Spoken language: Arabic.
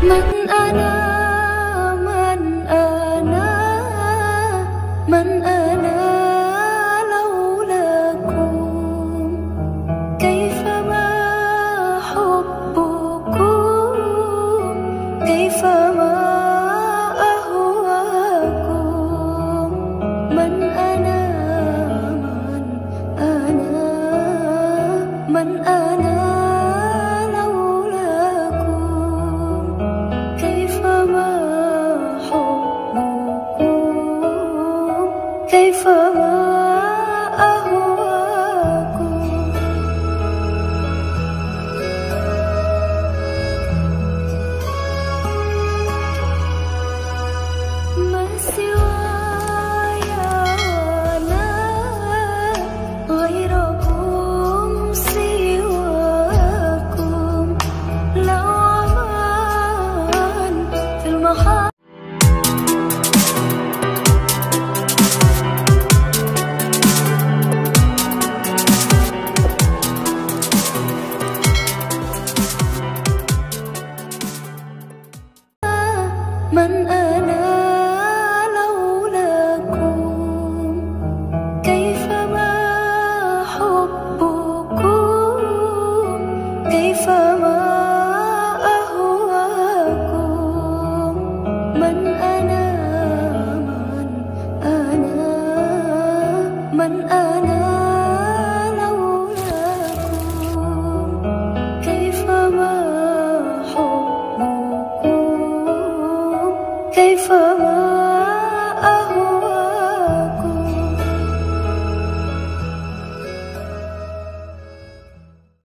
من أنا من أنا من أنا لولاكم كيفما حبكم كيفما أهواكم من أنا من أنا كيفما أهواكم ما سواي أنا غيركم سواكم لو أمان في المحال من أنا لولاكم كيفما حبكم كيفما أهواكم من أنا من أنا لولاكم كيفما حبكم كيفما أهواكم